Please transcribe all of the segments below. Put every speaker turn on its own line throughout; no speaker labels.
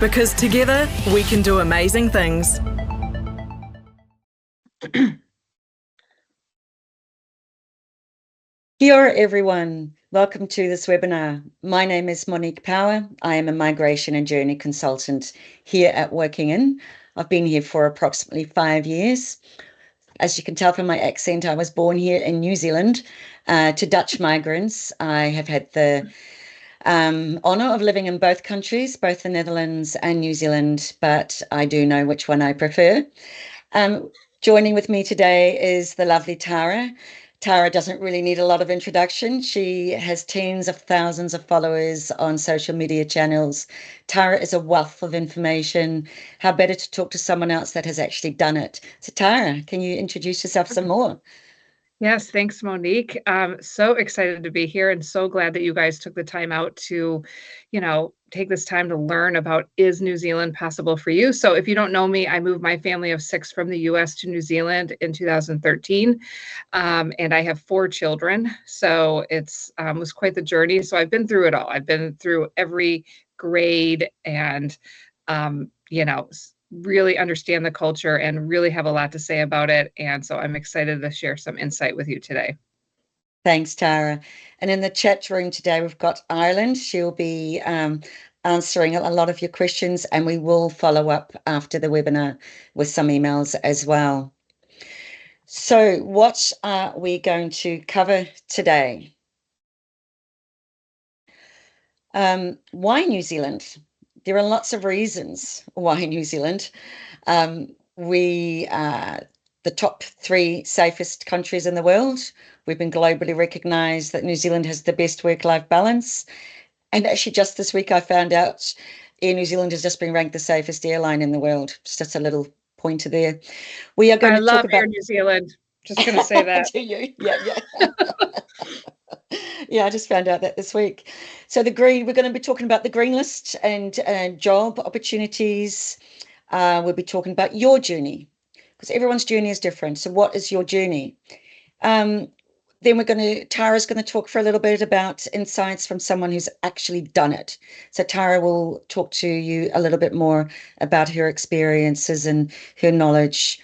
Because together we can do amazing things.
Kia ora, everyone. Welcome to this webinar. My name is Monique Power. I am a migration and journey consultant here at Working In. I've been here for approximately 5 years. As you can tell from my accent, I was born here in New Zealand to Dutch migrants. I have had the honour of living in both countries, both the Netherlands and New Zealand, but I do know which one I prefer. Joining with me today is the lovely Tara. Tara doesn't really need a lot of introduction. She has tens of thousands of followers on social media channels. Tara is a wealth of information. How better to talk to someone else that has actually done it? So Tara, can you introduce yourself some more?
Yes, thanks, Monique. So excited to be here and so glad that you guys took the time out to, take this time to learn about, is New Zealand possible for you? So if you don't know me, I moved my family of 6 from the US to New Zealand in 2013. And I have 4 children. So it's was quite the journey. So I've been through it all. I've been through every grade and, really understand the culture and really have a lot to say about it. And so I'm excited to share some insight with you today.
Thanks, Tara. And in the chat room today, we've got Ireland. She'll be answering a lot of your questions, and we will follow up after the webinar with some emails as well. So what are we going to cover today? Why New Zealand? There are lots of reasons why New Zealand. We are the top 3 safest countries in the world. We've been globally recognised that New Zealand has the best work-life balance. And actually just this week I found out Air New Zealand has just been ranked the safest airline in the world. Just a little pointer there. We are going to talk about
Air New Zealand. Just going to say that.
Do you? Yeah. Yeah, I just found out that this week. So we're going to be talking about the green list and job opportunities. We'll be talking about your journey, because everyone's journey is different. So what is your journey? Then Tara's going to talk for a little bit about insights from someone who's actually done it. So Tara will talk to you a little bit more about her experiences and her knowledge.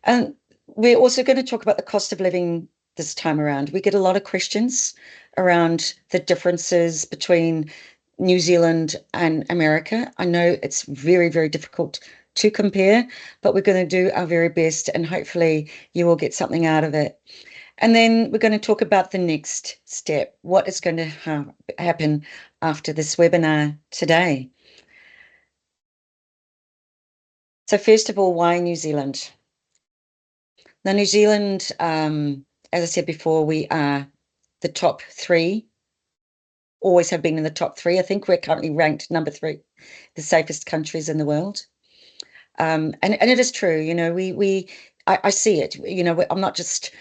And we're also going to talk about the cost of living this time around. We get a lot of questions around the differences between New Zealand and America. I know it's very, very difficult to compare, but we're going to do our very best and hopefully you will get something out of it. And then we're going to talk about the next step, what is going to happen after this webinar today. So first of all, why New Zealand? Now, New Zealand, as I said before, we are the top 3, always have been in the top 3. I think we're currently ranked number 3, the safest countries in the world. And it is true, I see it, I'm not just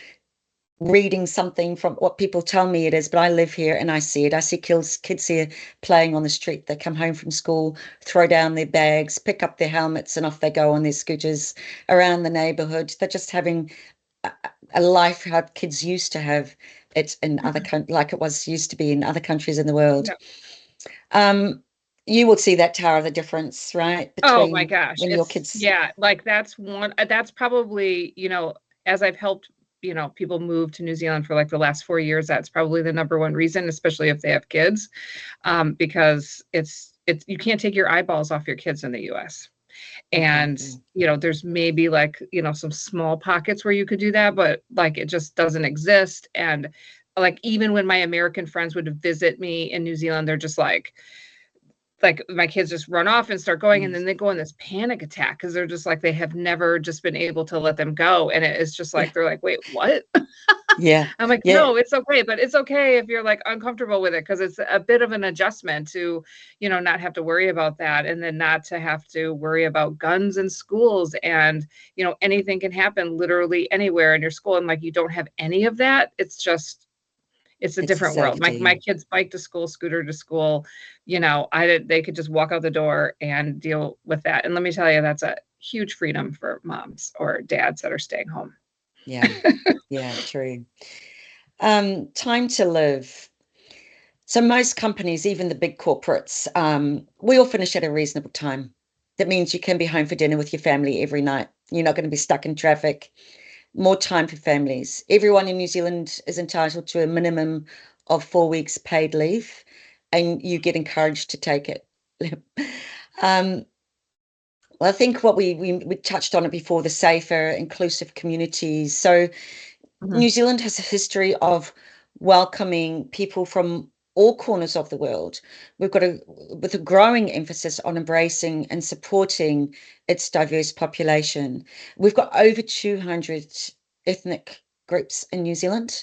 reading something from what people tell me it is, but I live here and I see it. I see kids here playing on the street. They come home from school, throw down their bags, pick up their helmets, and off they go on their scooters around the neighborhood. They're just having a life how kids used to have it in other countries, like it was used to be in other countries in the world. Yeah. You will see that, Tara, the difference, right?
Oh my gosh.
When your kids.
Yeah, like that's probably, as I've helped, people move to New Zealand for like the last 4 years, that's probably the number one reason, especially if they have kids, because it's you can't take your eyeballs off your kids in the US. And, there's maybe like, some small pockets where you could do that, but like it just doesn't exist. And like, even when my American friends would visit me in New Zealand, they're just like my kids just run off and start going, and then they go in this panic attack because they're just like, they have never just been able to let them go. And it is just like, they're like, wait, what?
Yeah.
I'm like, no, it's okay. But it's okay if you're like uncomfortable with it, because it's a bit of an adjustment to, not have to worry about that. And then not to have to worry about guns in schools and, anything can happen literally anywhere in your school. And like, you don't have any of that. It's a different world. My kids bike to school, scooter to school, they could just walk out the door and deal with that. And let me tell you, that's a huge freedom for moms or dads that are staying home.
Yeah, true. Time to live. So most companies, even the big corporates, we all finish at a reasonable time. That means you can be home for dinner with your family every night. You're not going to be stuck in traffic. More time for families. Everyone in New Zealand is entitled to a minimum of 4 weeks paid leave, and you get encouraged to take it. um, well, I think what we touched on it before, the safer, inclusive communities. So New Zealand has a history of welcoming people from all corners of the world. We've got with a growing emphasis on embracing and supporting its diverse population. We've got over 200 ethnic groups in New Zealand.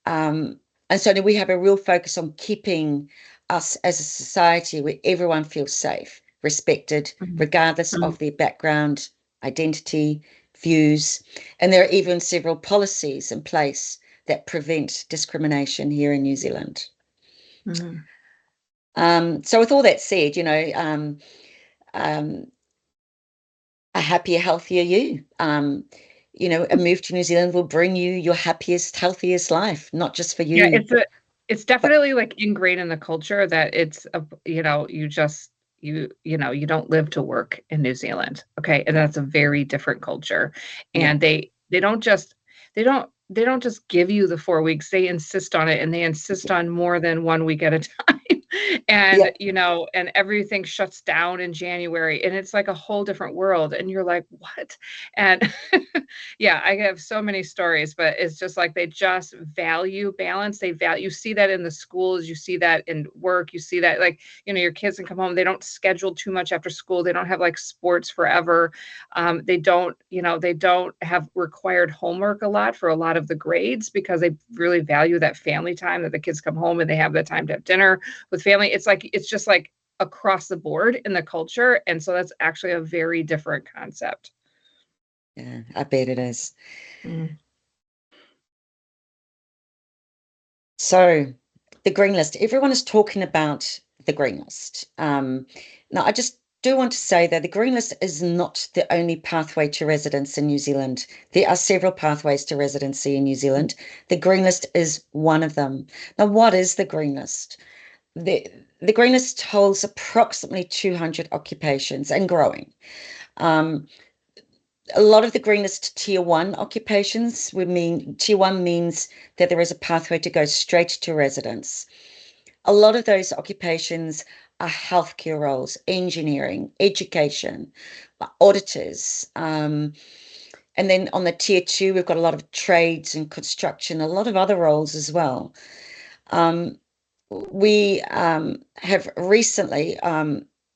And so we have a real focus on keeping us as a society where everyone feels safe, respected, regardless of their background, identity, views. And there are even several policies in place that prevent discrimination here in New Zealand. So with all that said, a happier, healthier you. A move to New Zealand will bring you your happiest, healthiest life, not just for you.
Yeah, it's definitely like ingrained in the culture that it's you don't live to work in New Zealand. Okay. And that's a very different culture. And they don't just give you the 4 weeks. They insist on it, and they insist on more than 1 week at a time. And and everything shuts down in January, and it's like a whole different world, and you're like, what? And I have so many stories, but it's just like they just value balance. You see that in the schools, you see that in work, you see that, like, your kids can come home, they don't schedule too much after school, they don't have like sports forever. They don't have required homework a lot for a lot of the grades, because they really value that family time, that the kids come home and they have the time to have dinner with family. It's just like across the board in the culture. And so that's actually a very different concept.
Yeah, I bet it is. So the green list, everyone is talking about the green list. Now, I just do want to say that the green list is not the only pathway to residence in New Zealand. There are several pathways to residency in New Zealand. The green list is one of them. Now, what is the green list? The green list holds approximately 200 occupations and growing. A lot of the green list tier 1 occupations tier 1 means that there is a pathway to go straight to residence. A lot of those occupations are healthcare roles, engineering, education, auditors. And then on the tier 2, we've got a lot of trades and construction, a lot of other roles as well. We have recently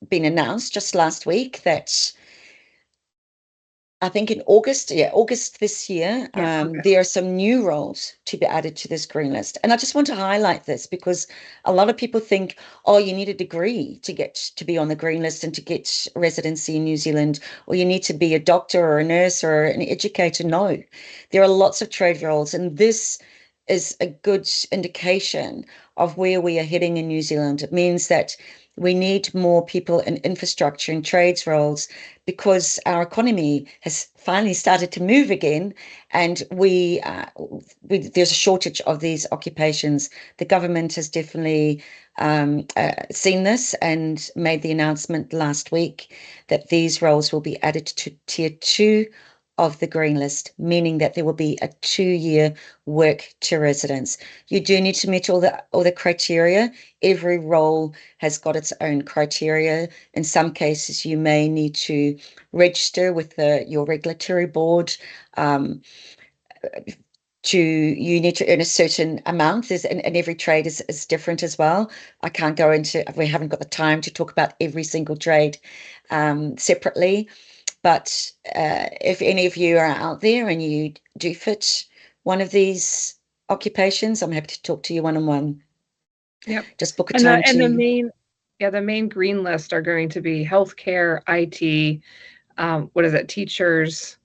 been announced just last week that I think in August this year, there are some new roles to be added to this green list. And I just want to highlight this because a lot of people think, oh, you need a degree to get to be on the green list and to get residency in New Zealand, or you need to be a doctor or a nurse or an educator. No, there are lots of trade roles, and this is a good indication of where we are heading in New Zealand. It means that we need more people in infrastructure and trades roles because our economy has finally started to move again, and there's a shortage of these occupations. The government has definitely seen this and made the announcement last week that these roles will be added to tier 2 of the green list, meaning that there will be a 2-year work to residence. You do need to meet all the criteria. Every role has got its own criteria. In some cases, you may need to register with your regulatory board. You need to earn a certain amount, and every trade is different as well. We haven't got the time to talk about every single trade separately. But if any of you are out there and you do fit one of these occupations, I'm happy to talk to you one-on-one.
Yep.
Just book a time.
The main green list are going to be healthcare, IT, teachers,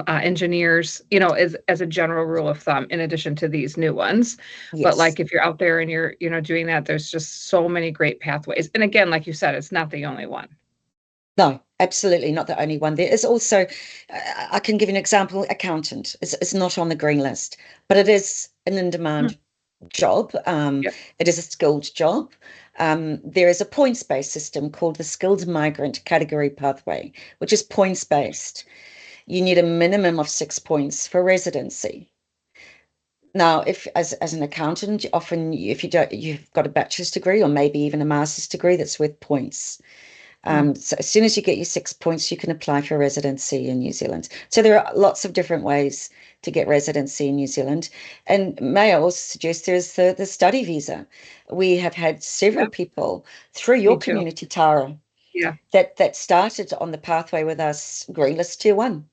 engineers, as a general rule of thumb, in addition to these new ones.
Yes.
But like if you're out there and you're, doing that, there's just so many great pathways. And again, like you said, it's not the only one.
No, absolutely not the only one. There is also, I can give you an example, accountant. It's not on the green list, but it is an in-demand job.
Yep.
It is a skilled job. There is a points-based system called the Skilled Migrant Category Pathway, which is points-based. You need a minimum of 6 points for residency. Now, if as an accountant, often if you don't, you've got a bachelor's degree or maybe even a master's degree that's worth points. So as soon as you get your 6 points, you can apply for residency in New Zealand. So there are lots of different ways to get residency in New Zealand. And may I also suggest there's the study visa. We have had several people through your
too.
community, Tara,
Yeah.
that started on the pathway with us, Green List Tier 1.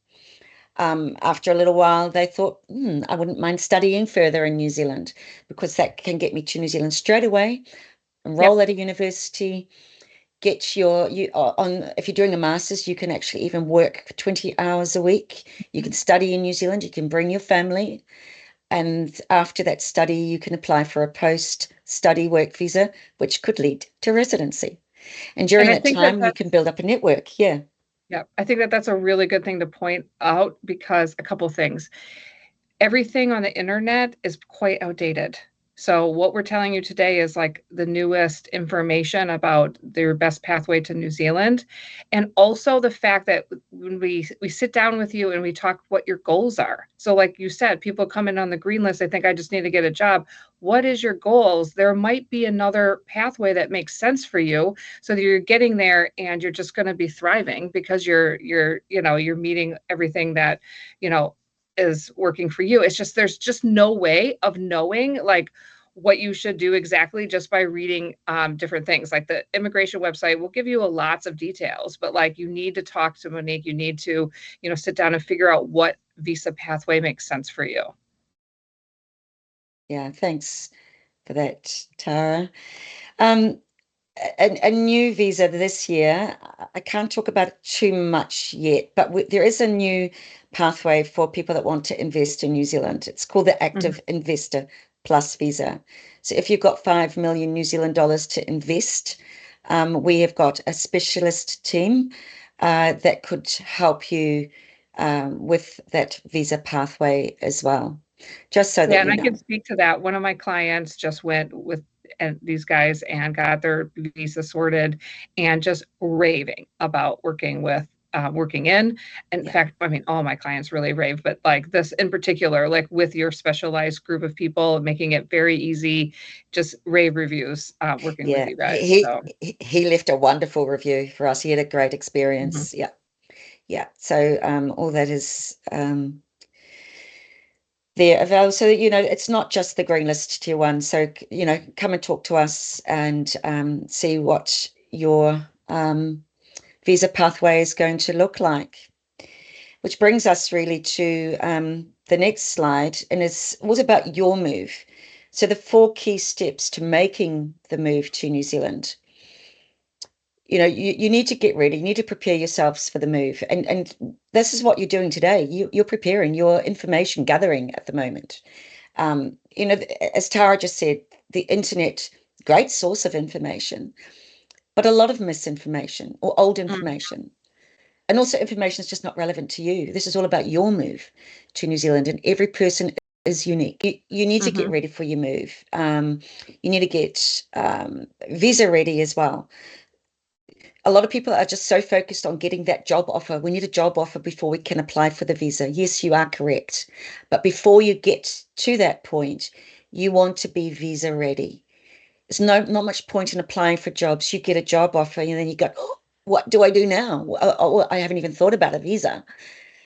After a little while, they thought, I wouldn't mind studying further in New Zealand because that can get me to New Zealand straight away, enroll at a university, get if you're doing a master's, you can actually even work for 20 hours a week. You can study in New Zealand, you can bring your family. And after that study, you can apply for a post-study work visa, which could lead to residency. And during that time, you can build up a network. Yeah.
Yeah, I think that that's a really good thing to point out because a couple things. Everything on the internet is quite outdated. So what we're telling you today is like the newest information about their best pathway to New Zealand. And also the fact that when we sit down with you and we talk what your goals are. So like you said, people come in on the green list, they think I just need to get a job. What is your goals? There might be another pathway that makes sense for you so that you're getting there and you're just going to be thriving because you're meeting everything that, is working for you. It's just there's just no way of knowing like what you should do exactly just by reading different things. Like the immigration website will give you lots of details, but like you need to talk to Monique. You need to, sit down and figure out what visa pathway makes sense for you.
Yeah, thanks for that, Tara. A new visa this year, I can't talk about it too much yet, but there is a new pathway for people that want to invest in New Zealand. It's called the Active Investor Plus visa. So if you've got 5 million New Zealand dollars to invest, we have got a specialist team that could help you with that visa pathway as well. Just so that
and I can speak to that. One of my clients just went with these guys and got their visa sorted and just raving about working in. In fact, I mean, all my clients really rave, but like this in particular, like with your specialized group of people, making it very easy, just rave reviews working with you guys.
He left a wonderful review for us. He had a great experience. Yeah. So all that is there available. So it's not just the green list tier 1. So come and talk to us and see what your visa pathway is going to look like. Which brings us really to the next slide, and it's all about your move. So the 4 key steps to making the move to New Zealand. You need to get ready. You need to prepare yourselves for the move. And this is what you're doing today. You're preparing, your information gathering at the moment. As Tara just said, the internet, great source of information, but a lot of misinformation or old information. And also information is just not relevant to you. This is all about your move to New Zealand, and every person is unique. You need to get ready for your move. You need to get visa ready as well. A lot of people are just so focused on getting that job offer. We need a job offer before we can apply for the visa. Yes, you are correct. But before you get to that point, you want to be visa ready. There's not much point in applying for jobs. You get a job offer and then you go, oh, what do I do now? Oh, I haven't even thought about a visa.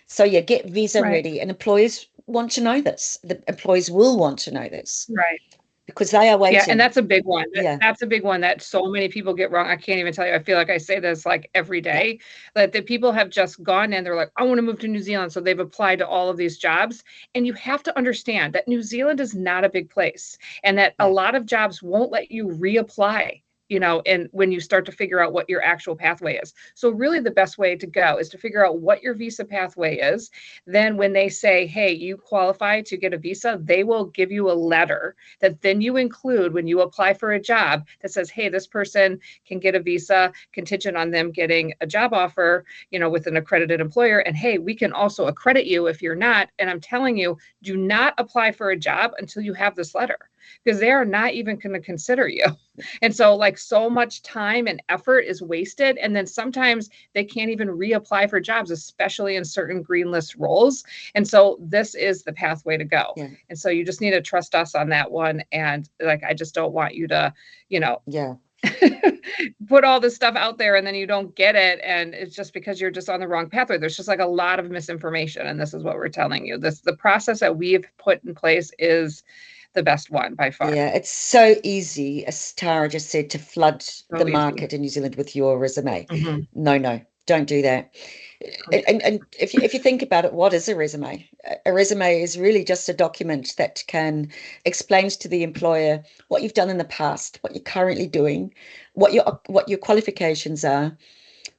So yeah, get visa ready. And employers want to know this. The employees will want to know this.
Right.
Because they are waiting.
Yeah, and that's a big one.
Yeah.
That's a big one that so many people get wrong. I can't even tell you. I feel like I say this like every day, that the people have just gone in, they're like, I want to move to New Zealand. So they've applied to all of these jobs. And you have to understand that New Zealand is not a big place and that a lot of jobs won't let you reapply. And when you start to figure out what your actual pathway is. So really the best way to go is to figure out what your visa pathway is. Then when they say, hey, you qualify to get a visa, they will give you a letter that then you include when you apply for a job that says, hey, this person can get a visa contingent on them getting a job offer, with an accredited employer. And hey, we can also accredit you if you're not. And I'm telling you, do not apply for a job until you have this letter. because they are not even going to consider you. And so like so much time and effort is wasted. And then sometimes they can't even reapply for jobs, especially in certain green list roles. And so this is the pathway to go.
Yeah.
And so you just need to trust us on that one. And like, I just don't want you to,
Yeah.
put all this stuff out there and then you don't get it. And it's just because you're just on the wrong pathway. There's just like a lot of misinformation. And this is what we're telling you. The process that we've put in place is the best one by far.
Yeah, it's so easy, as Tara just said, to flood the
easy.
market in New Zealand with your resume.
Mhm.
No, don't do that. And if you think about it, what is a resume? A resume is really just a document that explains to the employer what you've done in the past, what you're currently doing, what your qualifications are.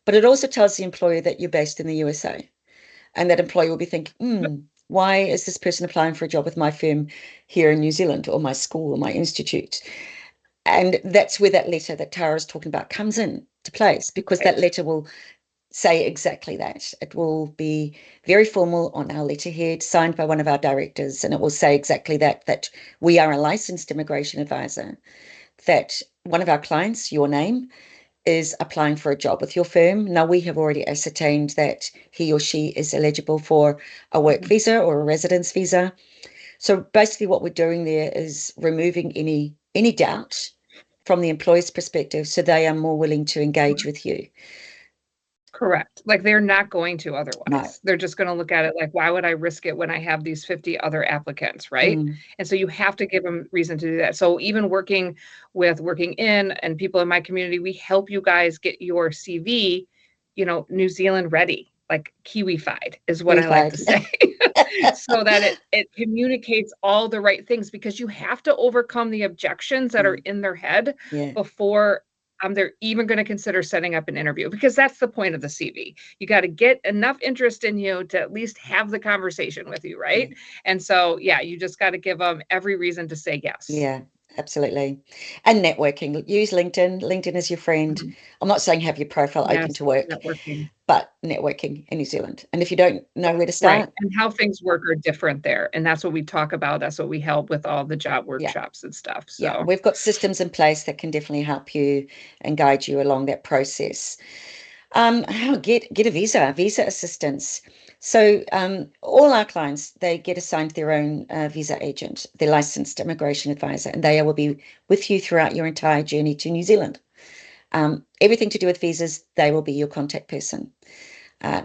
But it also tells the employer that you're based in the USA. And that employer will be thinking, why is this person applying for a job with my firm here in New Zealand, or my school, or my institute? And that's where that letter that Tara's talking about comes in to place, because that letter will say exactly that. It will be very formal on our letterhead, signed by one of our directors, and it will say exactly that we are a licensed immigration advisor, that one of our clients, your name, is applying for a job with your firm. Now, we have already ascertained that he or she is eligible for a work visa or a residence visa. So basically what we're doing there is removing any doubt from the employer's perspective, so they are more willing to engage with you.
Correct. Like they're not going to otherwise.
No.
They're just going to look at it like, why would I risk it when I have these 50 other applicants, right? And so you have to give them reason to do that. So even working in and people in my community, we help you guys get your CV, New Zealand ready, like Kiwified is what I like to say. So that it communicates all the right things, because you have to overcome the objections that are in their head before they're even going to consider setting up an interview, because that's the point of the CV. You got to get enough interest in you to at least have the conversation with you, right? And so, you just got to give them every reason to say yes.
Yeah, absolutely. And networking. Use LinkedIn. LinkedIn is your friend. I'm not saying have your profile open to work, but networking in New Zealand. And if you don't know where to start.
Right. And how things work are different there. And that's what we talk about. That's what we help with all the job workshops and stuff. So
we've got systems in place that can definitely help you and guide you along that process. How get a visa assistance. So all our clients, they get assigned their own visa agent, their licensed immigration advisor, and they will be with you throughout your entire journey to New Zealand. Everything to do with visas, they will be your contact person.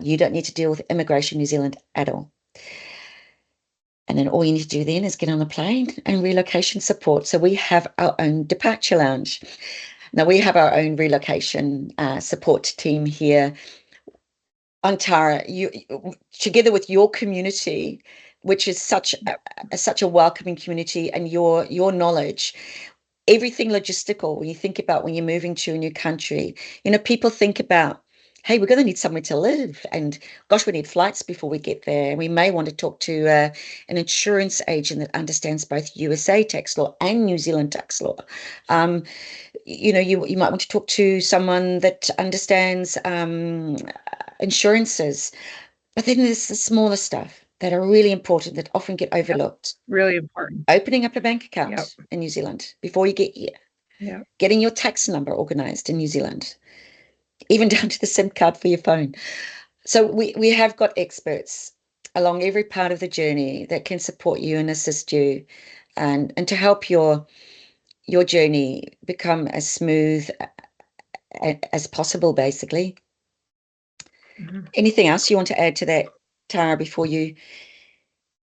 You don't need to deal with Immigration New Zealand at all. And then all you need to do then is get on the plane and relocation support. So we have our own departure lounge. Now, we have our own relocation support team here. Antara, you together with your community, which is such a welcoming community, and your knowledge, everything logistical. When you think about when you're moving to a new country, people think about, hey, we're going to need somewhere to live, and gosh, we need flights before we get there. And we may want to talk to an insurance agent that understands both USA tax law and New Zealand tax law. You might want to talk to someone that understands insurances. But then there's the smaller stuff that are really important that often get overlooked.
Really important.
Opening up a bank account in New Zealand before you get here. Getting your tax number organized in New Zealand, even down to the SIM card for your phone. So we have got experts along every part of the journey that can support you and assist you and to help your journey become as smooth as possible, basically. Anything else you want to add to that, Tara, before you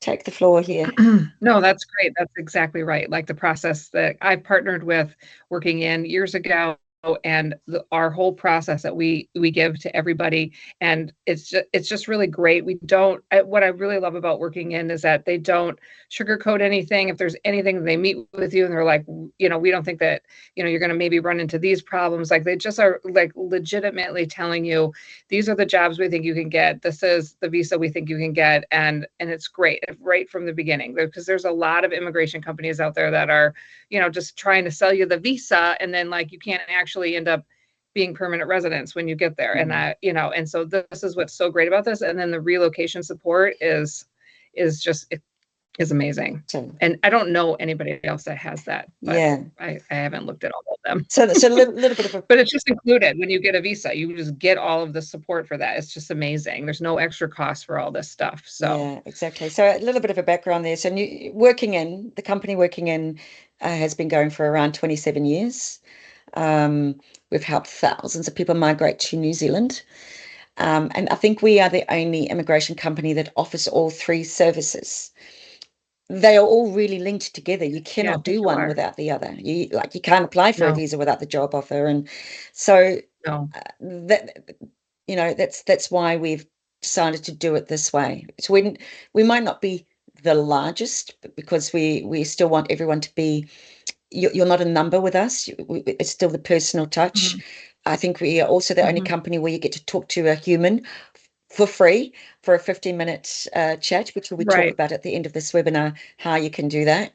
take the floor here?
No, that's great. That's exactly right. Like the process that I partnered with Working In years ago, and our whole process that we give to everybody, and it's just really great. What I really love about Working In is that they don't sugarcoat anything. If there's anything, they meet with you and they're like, we don't think that you're going to maybe run into these problems. Like they just are like legitimately telling you, these are the jobs we think you can get, this is the visa we think you can get, and it's great right from the beginning, because there's a lot of immigration companies out there that are just trying to sell you the visa, and then like you can't actually end up being permanent residents when you get there. And and so this is what's so great about this. And then the relocation support is just is amazing.
So,
And I don't know anybody else that has that, but
yeah.
I haven't looked at all of them.
So a little bit of a,
But it's just included when you get a visa. You just get all of the support for that. It's just amazing. There's no extra cost for all this stuff. So
yeah, exactly. So a little bit of a background there. So the company working in has been going for around 27 years. We've helped thousands of people migrate to New Zealand. And I think we are the only immigration company that offers all three services. They are all really linked together. You
yeah, I
cannot
think
do
you
one
are.
without the other. You can't apply for a
No,
visa without the job offer. And so
no.
that that's why we've decided to do it this way. So we might not be the largest, but because we still want everyone to be, you're not a number with us. It's still the personal touch.
Mhm,
I think we are also the only
mhm.
company where you get to talk to a human for free for a 15-minute chat, which we talk
Right.
about at the end of this webinar, how you can do that.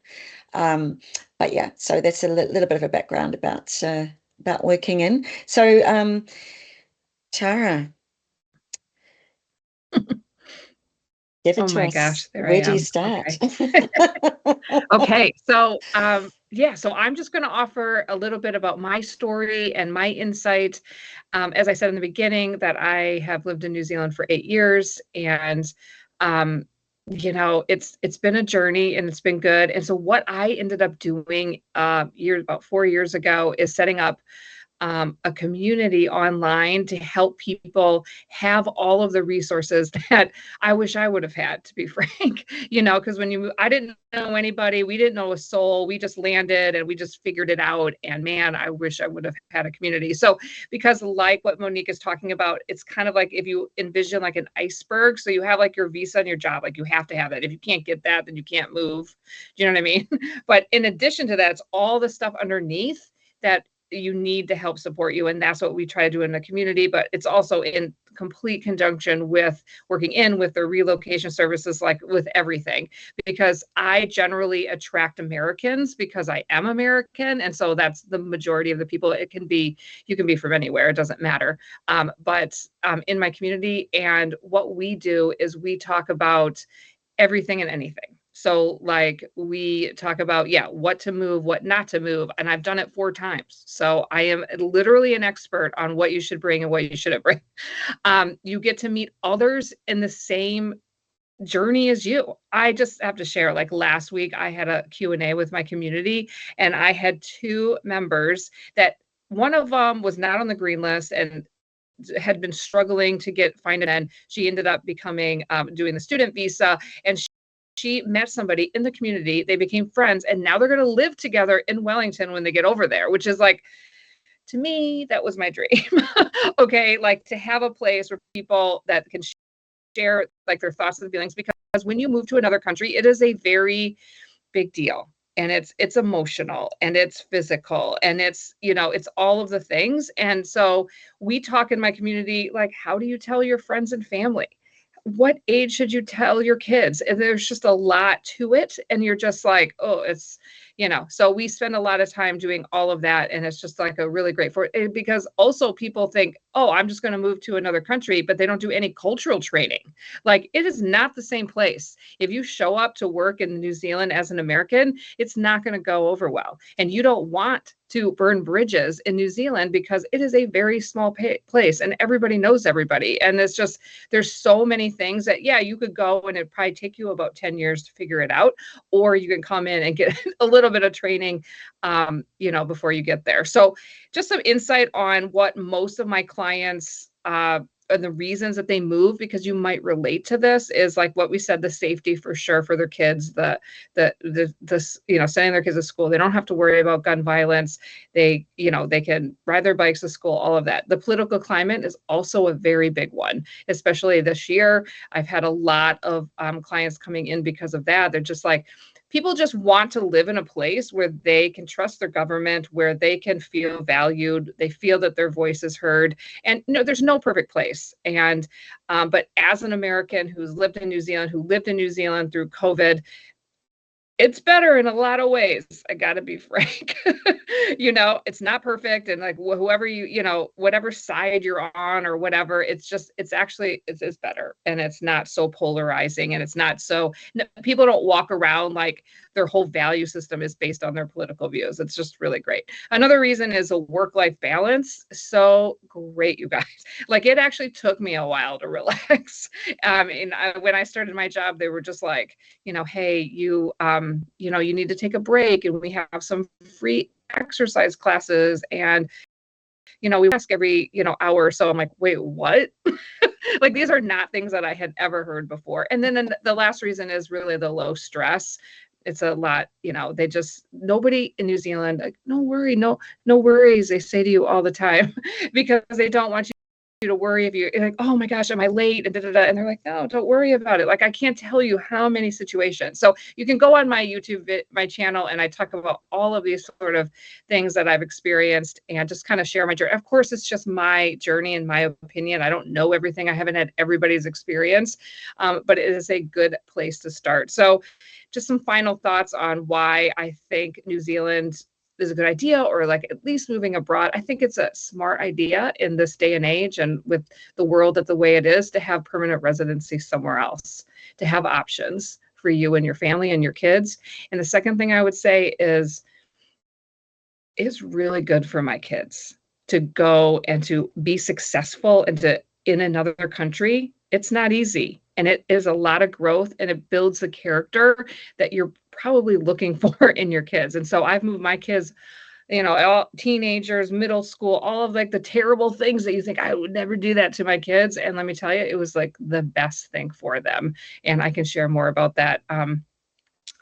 But yeah, so that's a little bit of a background about working in. So Tara, give it
Oh
to
my
us.
gosh, there I
Where do you
am.
start?
Okay. Okay. So, yeah, so I'm just going to offer a little bit about my story and my insight. As I said in the beginning, that I have lived in New Zealand for 8 years, and um, it's been a journey and it's been good. And so, what I ended up doing about 4 years ago is setting up a community online to help people have all of the resources that I wish I would have had, to be frank. Because I didn't know anybody, we didn't know a soul, we just landed and we just figured it out. And man, I wish I would have had a community. So, because like what Monique is talking about, it's kind of like if you envision like an iceberg. So, you have like your visa and your job, like you have to have that. If you can't get that, then you can't move. Do you know what I mean? But in addition to that, it's all the stuff underneath that you need to help support you. And that's what we try to do in the community, but it's also in complete conjunction with working in with the relocation services, like with everything, because I generally attract Americans because I am American. And so that's the majority of the people. You can be from anywhere. It doesn't matter. But in my community, and what we do is we talk about everything and anything. So like we talk about, yeah, what to move, what not to move. And I've done it 4 times. So I am literally an expert on what you should bring and what you shouldn't bring. You get to meet others in the same journey as you. I just have to share, like last week, I had a Q&A with my community, and I had 2 members that one of them was not on the green list and had been struggling to find, and then she ended up becoming doing the student visa, and she met somebody in the community. They became friends, and now they're going to live together in Wellington when they get over there, which is like, to me, that was my dream. Okay, like to have a place where people that can share like their thoughts and feelings, because when you move to another country, it is a very big deal, and it's emotional and it's physical and it's all of the things. And so we talk in my community, like, how do you tell your friends and family? What age should you tell your kids? And there's just a lot to it, and you're just like, oh, so we spend a lot of time doing all of that, and it's just like a really great because also people think, oh, I'm just going to move to another country, but they don't do any cultural training. Like, it is not the same place. If you show up to work in New Zealand as an American, it's not going to go over well, and you don't want to burn bridges in New Zealand because it is a very small place and everybody knows everybody. And there's so many things that, yeah, you could go and it'd probably take you about 10 years to figure it out, or you can come in and get a little bit of training, before you get there. So just some insight on what most of my clients, and the reasons that they move, because you might relate to this, is like what we said, the safety for sure for their kids, the sending their kids to school. They don't have to worry about gun violence. They can ride their bikes to school, all of that. The political climate is also a very big one, especially this year. I've had a lot of clients coming in because of that. They're just like, people just want to live in a place where they can trust their government, where they can feel valued, they feel that their voice is heard. And there's no perfect place. And but as an American who lived in New Zealand through COVID, It's better in a lot of ways. I gotta be frank. It's not perfect, and like whoever whatever side you're on or whatever, it's better, and it's not so polarizing, and it's not so people don't walk around like their whole value system is based on their political views. It's just really great. Another reason is a work-life balance. So great, you guys. Like it actually took me a while to relax. When I started my job, they were just like, hey, you need to take a break, and we have some free exercise classes, and we ask every hour or so. I'm like, wait, what? Like these are not things that I had ever heard before. And then the last reason is really the low stress. It's a lot, nobody in New Zealand, like, no worry, no worries, they say to you all the time, because they don't want you to worry if you're like, oh my gosh, am I late? And, and they're like, no, don't worry about it. Like, I can't tell you how many situations. So you can go on my my channel, and I talk about all of these sort of things that I've experienced and just kind of share my journey. Of course, it's just my journey and my opinion. I don't know everything. I haven't had everybody's experience, but it is a good place to start. So just some final thoughts on why I think New Zealand is a good idea, or like at least moving abroad. I think it's a smart idea in this day and age, and with the world the way it is, to have permanent residency somewhere else, to have options for you and your family and your kids. And the second thing I would say is it's really good for my kids to go and to be successful and to in another country. It's not easy, and it is a lot of growth, and it builds the character that you're probably looking for in your kids. And so I've moved my kids, all teenagers, middle school, all of like the terrible things that you think I would never do that to my kids. And let me tell you, it was like the best thing for them. And I can share more about that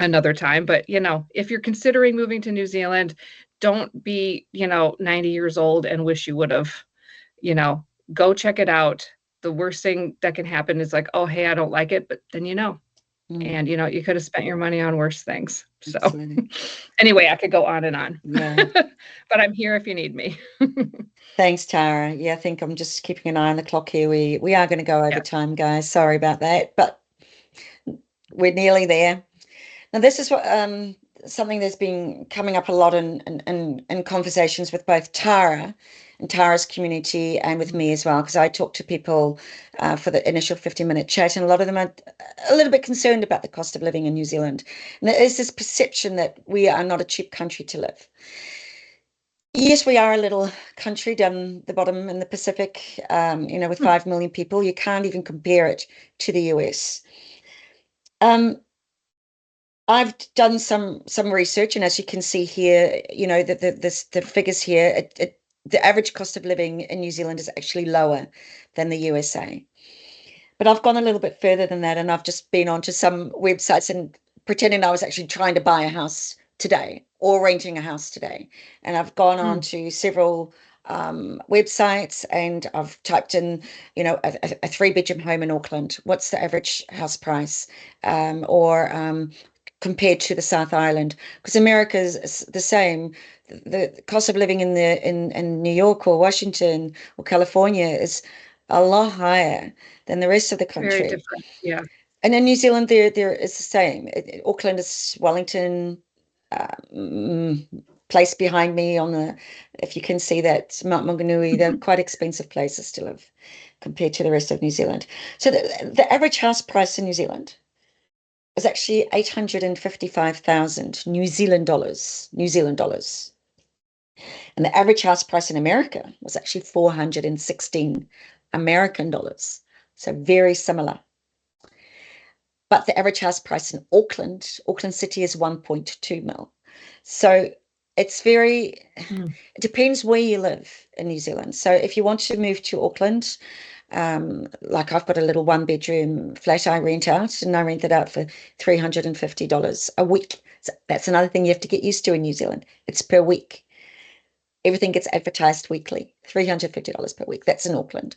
another time. But, if you're considering moving to New Zealand, don't be, 90 years old and wish you would have, go check it out. The worst thing that can happen is like, oh, hey, I don't like it. But then, and you could have spent your money on worse things. So anyway, I could go on and on.
Yeah.
But I'm here if you need me.
Thanks, Tara. Yeah, I think I'm just keeping an eye on the clock here. We are going to go over time, guys. Sorry about that, but we're nearly there. Now, this is what something that's been coming up a lot in conversations with both Tara and Tara's community, and with me as well, because I talk to people for the initial 15-minute chat, and a lot of them are a little bit concerned about the cost of living in New Zealand. And there is this perception that we are not a cheap country to live. Yes, we are a little country down the bottom in the Pacific, with 5 million people. You can't even compare it to the US. I've done some research, and as you can see here, the figures here, the average cost of living in New Zealand is actually lower than the USA. But I've gone a little bit further than that, and I've just been onto some websites and pretending I was actually trying to buy a house today or renting a house today. And I've gone on to several websites, and I've typed in, a 3-bedroom home in Auckland. What's the average house price? Or compared to the South Island, because America is the same. The cost of living in New York or Washington or California is a lot higher than the rest of the country.
Very different, yeah.
And in New Zealand, there is the same. Auckland is Wellington, place behind me if you can see that, Mount Maunganui. They're quite expensive places to live compared to the rest of New Zealand. So the average house price in New Zealand is actually 855,000 New Zealand dollars. And the average house price in America was actually 416 American dollars. So very similar. But the average house price in Auckland City, is 1.2 mil. So it's it depends where you live in New Zealand. So if you want to move to Auckland, like I've got a little 1-bedroom flat I rent out, and I rent it out for $350 a week. So that's another thing you have to get used to in New Zealand. It's per week. Everything gets advertised weekly, $350 per week. That's in Auckland.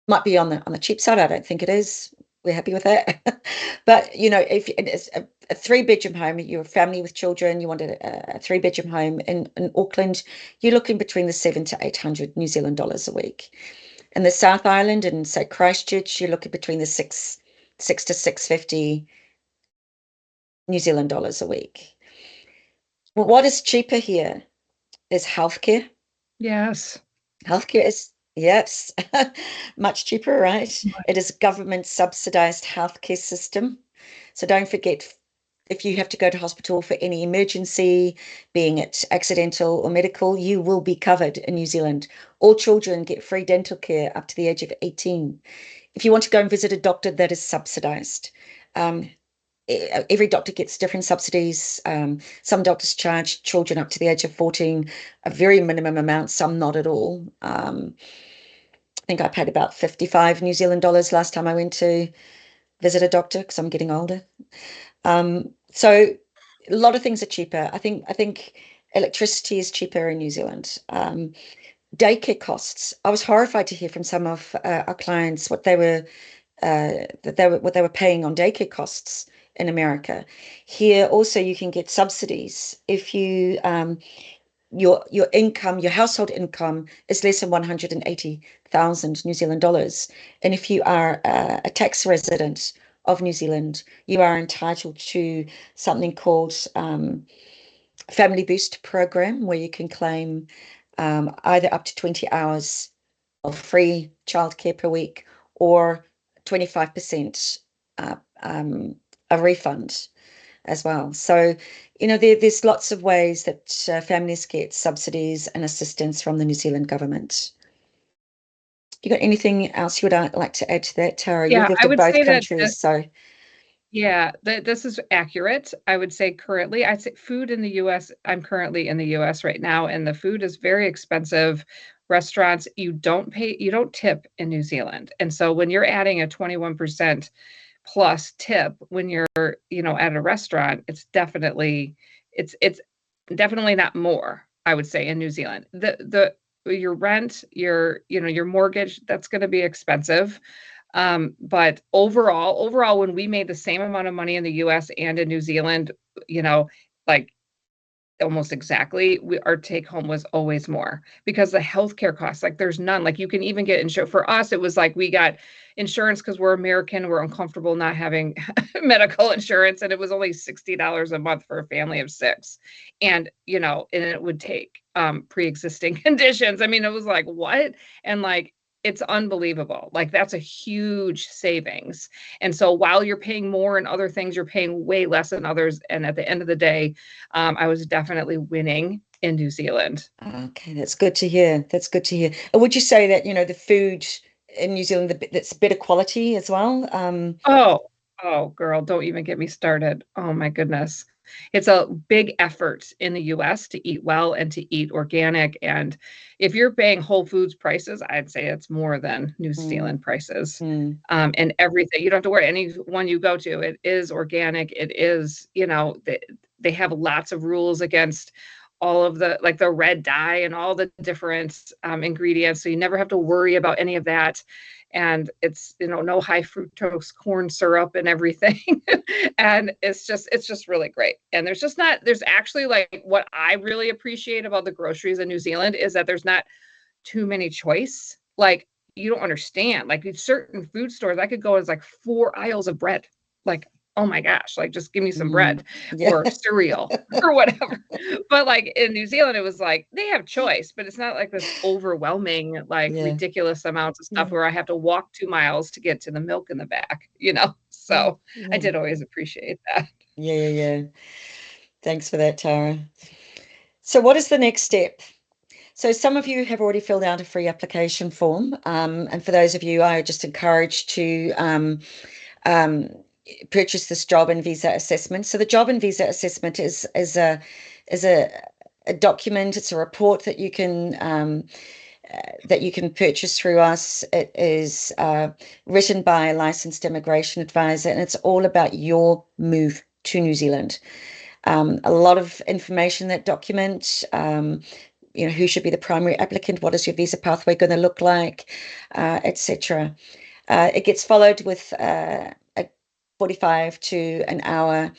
Might be on the cheap side. I don't think it is. We're happy with that. But, if it's a 3-bedroom home, you're a family with children, you wanted a 3-bedroom home in Auckland, you're looking between the 700 to 800 New Zealand dollars a week. In the South Island, and say Christchurch, you're looking between the 6 to 650 New Zealand dollars a week. Well, what is cheaper here is healthcare.
Yes.
Healthcare is, yes, much cheaper, right? It is government subsidized healthcare system. So don't forget, if you have to go to hospital for any emergency, being it accidental or medical, you will be covered in New Zealand. All children get free dental care up to the age of 18. If you want to go and visit a doctor, that is subsidized. Every doctor gets different subsidies. Some doctors charge children up to the age of 14 a very minimum amount, some not at all. I think I paid about 55 New Zealand dollars last time I went to visit a doctor because I'm getting older. So a lot of things are cheaper. I think electricity is cheaper in New Zealand. Daycare costs. I was horrified to hear from some of our clients what they were paying on daycare costs in America. Here also you can get subsidies if you your income, your household income is less than 180,000 New Zealand dollars. And if you are a tax resident of New Zealand, you are entitled to something called Family Boost program, where you can claim either up to 20 hours of free childcare per week or 25% a refund as well. So, there's lots of ways that families get subsidies and assistance from the New Zealand government. You got anything else you would like to add to that, Tara?
Yeah,
You've lived
I
in
would
both
say that
countries, so
this is accurate. I would say currently, I'd say food in the US, I'm currently in the US right now, and the food is very expensive. Restaurants, you don't tip in New Zealand. And so when you're adding a 21% plus tip when you're, at a restaurant, it's definitely not more, I would say, in New Zealand. Your rent, your mortgage, that's going to be expensive. But overall, when we made the same amount of money in the US and in New Zealand, like almost exactly, our take home was always more because the healthcare costs, like there's none. Like you can even get insurance. For us, it was like we got insurance because we're American, we're uncomfortable not having medical insurance, and it was only $60 a month for a family of 6. And and it would take pre-existing conditions. I mean, it was like, what? And like, it's unbelievable. Like that's a huge savings. And so while you're paying more in other things, you're paying way less in others. And at the end of the day, I was definitely winning in New Zealand.
okay, that's good to hear. That's good to hear. And would you say that, the food in New Zealand, that's better quality as well?
Oh, girl, don't even get me started. Oh my goodness. It's a big effort in the US to eat well and to eat organic. And if you're paying Whole Foods prices, I'd say it's more than New Zealand prices. And everything, you don't have to worry. Anyone you go to, it is organic. It is, they have lots of rules against all of the red dye and all the different ingredients. So you never have to worry about any of that. And it's, no high fructose corn syrup and everything. And it's just really great. And there's actually, like, what I really appreciate about the groceries in New Zealand is that there's not too many choice. Like, you don't understand, like in certain food stores, I could go as like 4 aisles of bread. Like, oh my gosh, like just give me some bread or cereal or whatever. But like in New Zealand, it was like they have choice, but it's not like this overwhelming, like ridiculous amounts of stuff where I have to walk 2 miles to get to the milk in the back, So I did always appreciate that.
Yeah. Thanks for that, Tara. So what is the next step? So some of you have already filled out a free application form. And for those of you, I just encourage to purchase this job and visa assessment. So the job and visa assessment is a document. It's a report that you can purchase through us. It is written by a licensed immigration advisor, and it's all about your move to New Zealand. A lot of information in that document. Who should be the primary applicant? What is your visa pathway going to look like, etc. It gets followed with a 45 to an hour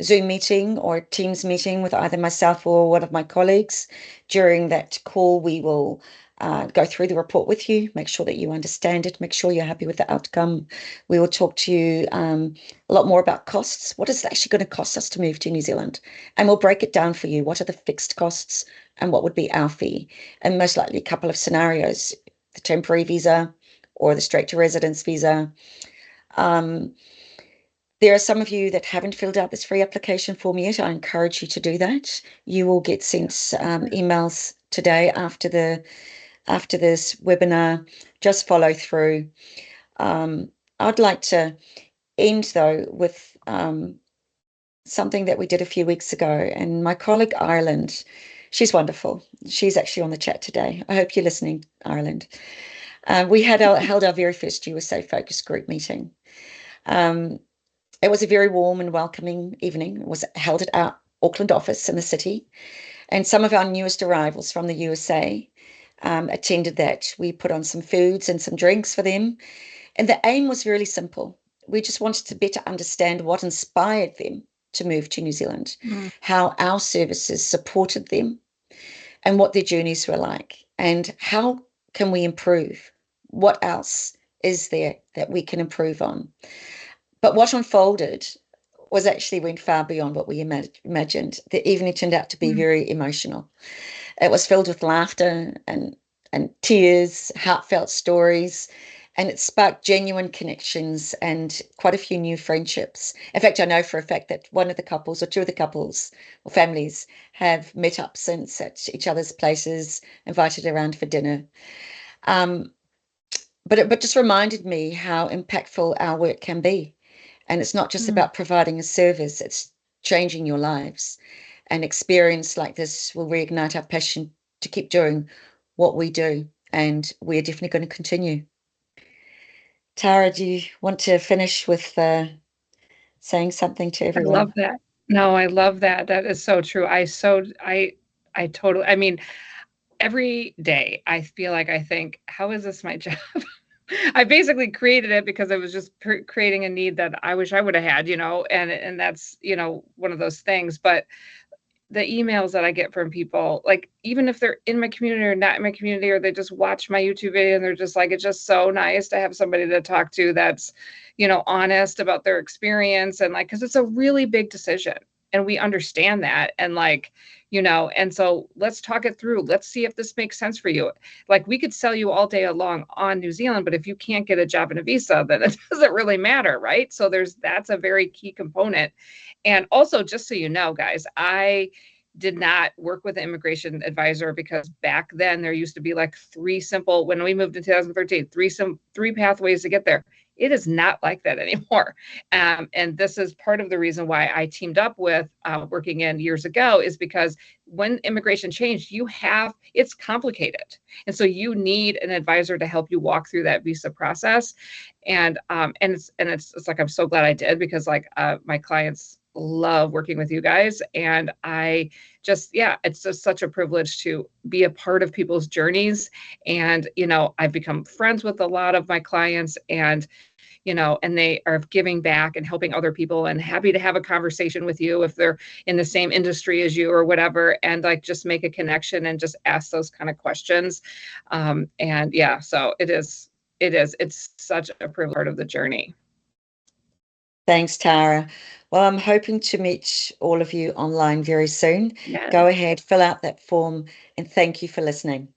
Zoom meeting or Teams meeting with either myself or one of my colleagues. During that call, we will go through the report with you, make sure that you understand it, make sure you're happy with the outcome. We will talk to you a lot more about costs. What is it actually going to cost us to move to New Zealand? And we'll break it down for you. What are the fixed costs and what would be our fee? And most likely a couple of scenarios, the temporary visa or the straight to residence visa. There are some of you that haven't filled out this free application form yet. I encourage you to do that. You will get sent emails today after this webinar. Just follow through. I'd like to end though with something that we did a few weeks ago, and my colleague Ireland, she's wonderful. She's actually on the chat today. I hope you're listening, Ireland. We held our very first USA Focus group meeting. It was a very warm and welcoming evening. It was held at our Auckland office in the city, and some of our newest arrivals from the USA attended that. We put on some foods and some drinks for them, and the aim was really simple. We just wanted to better understand what inspired them to move to New Zealand, how our services supported them, and what their journeys were like, and how can we improve? What else is there that we can improve on? But what unfolded went far beyond what we imagined. The evening turned out to be very emotional. It was filled with laughter and tears, heartfelt stories, and it sparked genuine connections and quite a few new friendships. In fact, I know for a fact that one of the couples or two of the couples or families have met up since at each other's places, invited around for dinner. But it just reminded me how impactful our work can be. And it's not just about providing a service, it's changing your lives. An experience like this will reignite our passion to keep doing what we do. And we're definitely going to continue. Tara, do you want to finish with saying something to everyone?
I love that. No, I love that. That is so true. I totally, I mean, every day I feel like I think, how is this my job? I basically created it because I was just creating a need that I wish I would have had, and that's, one of those things. But the emails that I get from people, like, even if they're in my community or not in my community, or they just watch my YouTube video and they're just like, it's just so nice to have somebody to talk to that's, honest about their experience. And like, because it's a really big decision and we understand that. And like, and so let's talk it through. Let's see if this makes sense for you. Like, we could sell you all day long on New Zealand, but if you can't get a job and a visa, then it doesn't really matter, right? So that's a very key component. And also, just so you know, guys, I did not work with an immigration advisor because back then there used to be like when we moved in 2013, three pathways to get there. It is not like that anymore. And this is part of the reason why I teamed up with Working In years ago, is because when immigration changed, it's complicated. And so you need an advisor to help you walk through that visa process. And it's like, I'm so glad I did, because like my clients love working with you guys. And it's just such a privilege to be a part of people's journeys. And, I've become friends with a lot of my clients, and they are giving back and helping other people, and happy to have a conversation with you if they're in the same industry as you or whatever, and like just make a connection and just ask those kind of questions. So it's such a privileged part of the journey.
Thanks, Tara. Well, I'm hoping to meet all of you online very soon.
Yes.
Go ahead, fill out that form, and thank you for listening.